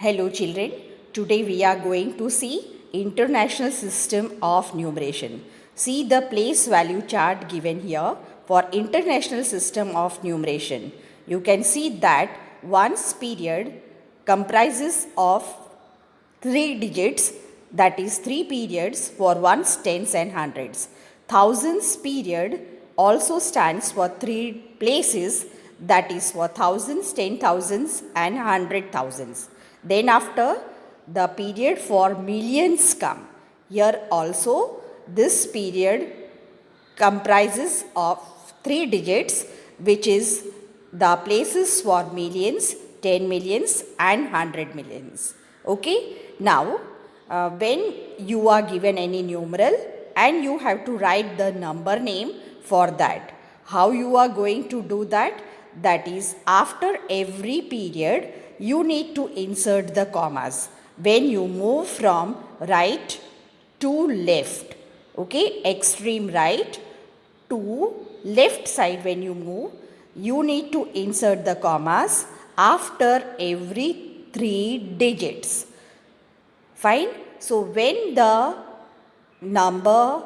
Hello children, today we are going to see International System of Numeration. See the place value chart given here for International System of Numeration. You can see that one's period comprises of 3 digits, that is 3 periods for ones, tens and hundreds. Thousands period also stands for 3 places, that is for thousands, 10,000s and 100,000s. Then after the period for millions come. Here also this period comprises of 3 digits, which is the places for millions, 10 millions and 100 millions. Okay. Now when you are given any numeral and you have to write the number name for that, how you are going to do that? That is, after every period you need to insert the commas when you move from right to left. Okay, extreme right to left side, when you move you need to insert the commas after every 3 digits. Fine. So when the number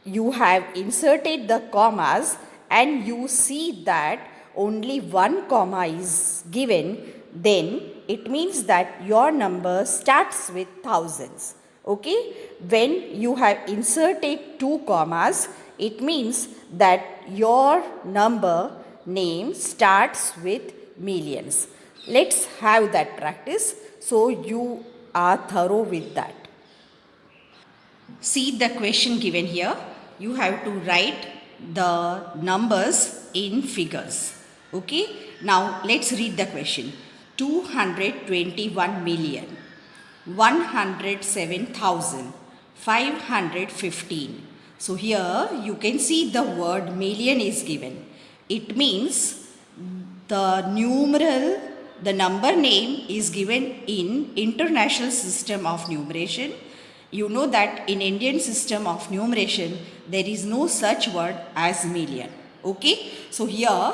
you have inserted the commas and you see that only one comma is given, then it means that your number starts with thousands. Okay. When you have inserted 2 commas, it means that your number name starts with millions. Let's have that practice so you are thorough with that. See the question given here. You have to write the numbers in figures. Okay. Now let's read the question. 221,107,515. So here you can see the word million is given. It means the numeral, the number name is given in International System of Numeration. You know that in Indian system of numeration there is no such word as million. Okay. So here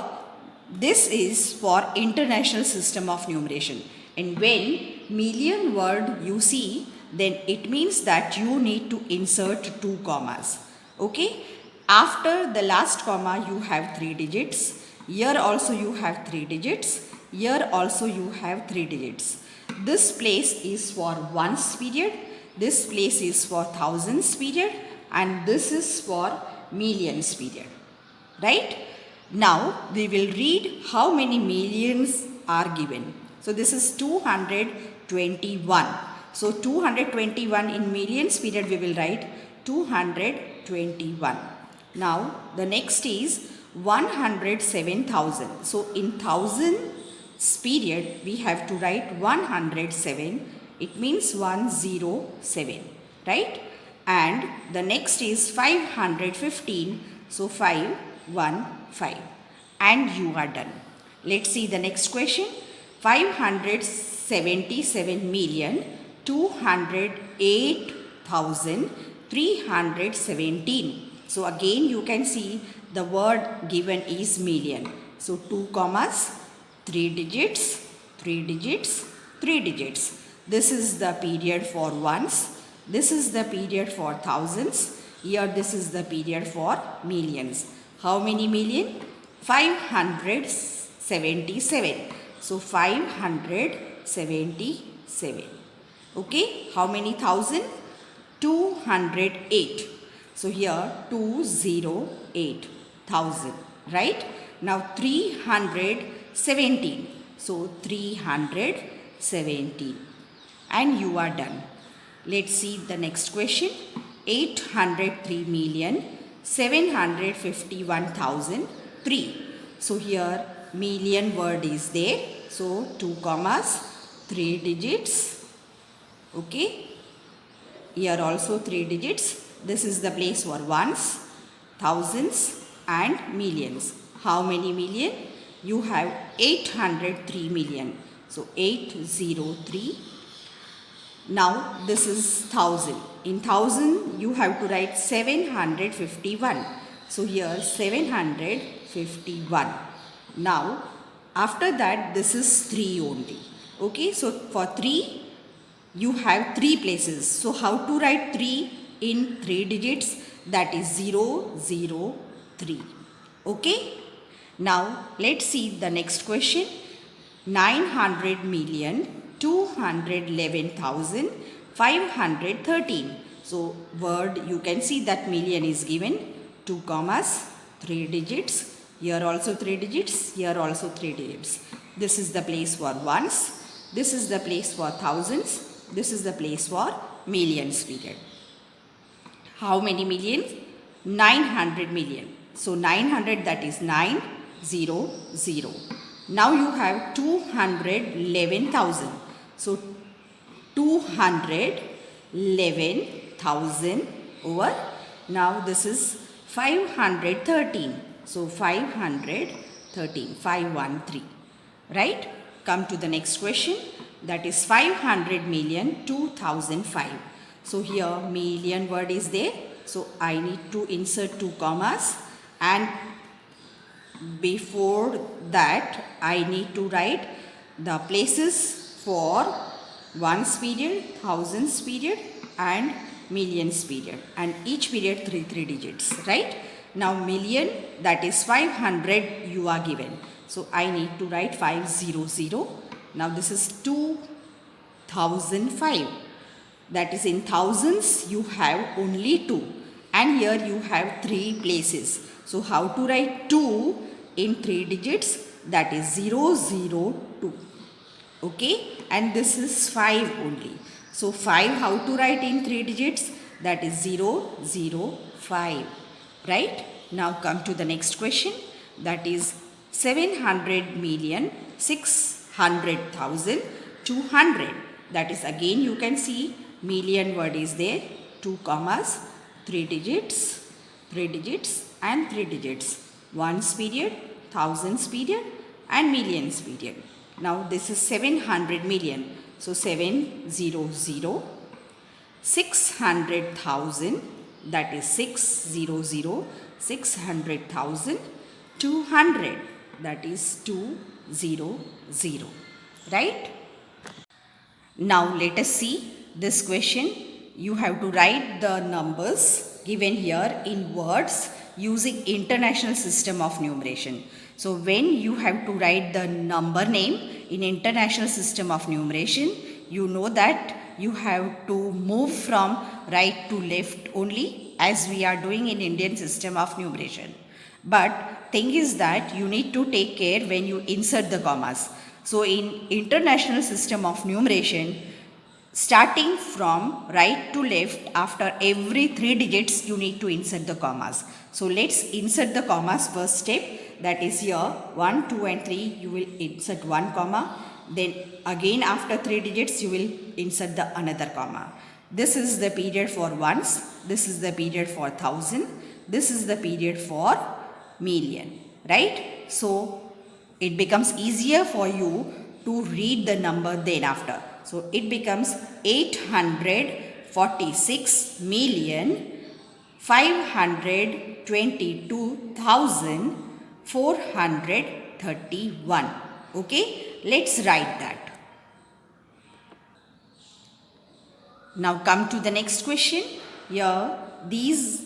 this is for International System of Numeration, and when million word you see, then it means that you need to insert 2 commas. Okay. After the last comma you have 3 digits. Here also you have 3 digits. Here also you have 3 digits. This place is for ones period. This place is for thousands period, and this is for millions period. Right? Now we will read how many millions are given. So this is 221. So 221 in millions period we will write 221. Now the next is 107,000. So in thousands period we have to write 107. It means 107, right? And the next is 515. So 515. And you are done. Let's see the next question. 577,208,317. So again you can see the word given is million. So 2 commas, 3 digits, 3 digits, 3 digits. This is the period for ones. This is the period for thousands. Here this is the period for millions. How many million? 577. So 577. Okay. How many thousand? 208. So here 208,000. Right. Now 317. So 317. And you are done. Let's see the next question. 803,751,003. So here million word is there. So 2 commas, 3 digits. Okay. Here also 3 digits. This is the place for ones, thousands and millions. How many million? You have 803 million. So 803. Now this is thousand. In thousand you have to write 751. So here 751. Now after that this is 3 only. Okay, so for 3 you have 3 places. So how to write 3 in 3 digits? That is 0, 0, 3. Okay. Now let's see the next question. 900,211,513. So word, you can see that million is given 2 commas, 3 digits. Here also 3 digits, here also 3 digits. This is the place for ones. This is the place for thousands. This is the place for millions period. How many millions? 900 million. So 900, that is 900. Now you have 211,000. So 211,000 over. Now this is 513. So 513, 513. Right? Come to the next question. That is 500,000,005. So here million word is there. So I need to insert 2 commas, and before that I need to write the places for ones period, thousands period and millions period, and each period 3 digits, right? Now million, that is 500 you are given. So I need to write 500. Now this is 2005. That is in thousands you have only 2, and here you have 3 places. So how to write 2 in 3 digits? That is 002. Okay, and this is 5 only. So 5 how to write in 3 digits? That is 005. Right? Now come to the next question. That is 700,600,200. That is, again you can see million word is there. 2 commas, 3 digits, 3 digits and 3 digits. Ones period, thousands period and millions period. Now this is 700 million. So 700. 600,000, that is 600. 600,000. 200, that is 200. Right? Now let us see this question. You have to write the numbers given here in words using International System of Numeration. So when you have to write the number name in International System of Numeration, you know that you have to move from right to left only, as we are doing in Indian System of Numeration. But thing is that you need to take care when you insert the commas. So in International System of Numeration, starting from right to left, after every 3 digits you need to insert the commas. So let's insert the commas. First step, that is here 1, 2 and 3 you will insert 1 comma. Then again after 3 digits you will insert the another comma. This is the period for ones. This is the period for thousand. This is the period for million. Right? So it becomes easier for you to read the number then after. So it becomes 842,522,431. Okay, let's write that. Now come to the next question. Here, these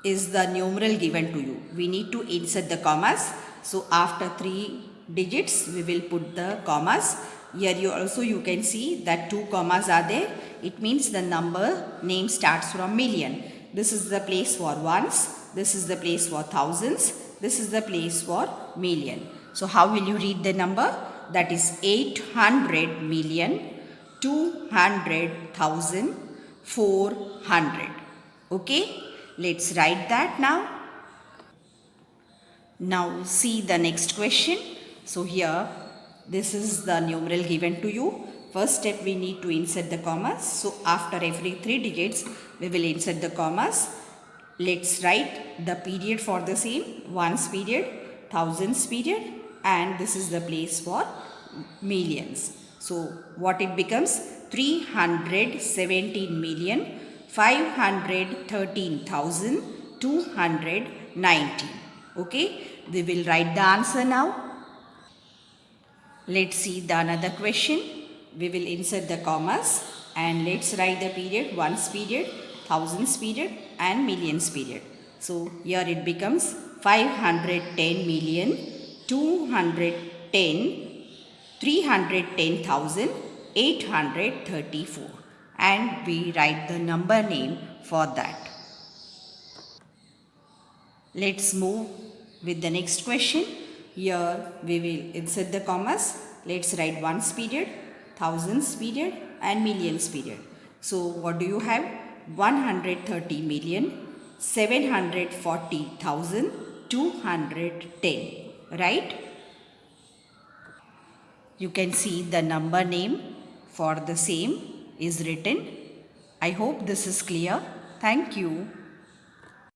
is the numeral given to you. We need to insert the commas. So after 3 digits we will put the commas. Here you can see that 2 commas are there. It means the number name starts from million. This is the place for ones. This is the place for thousands. This is the place for million. So how will you read the number? That is 800,200,400. Okay, let's write that now. Now see the next question. So here, this is the numeral given to you. First step, we need to insert the commas. So after every 3 digits we will insert the commas. Let's write the period for the same. Ones period, thousands period, and this is the place for millions. So what it becomes? 317,513,290. Okay, we will write the answer now. Let's see the another question. we will insert the commas and let's write the period, ones period, thousands period and millions period. So here it becomes 510,210,310,834 and we write the number name for that. Let's move with the next question. Here we will insert the commas. Let's write ones period, thousands period and millions period. So what do you have? 130,740,210, right? You can see the number name for the same is written. I hope this is clear. Thank you.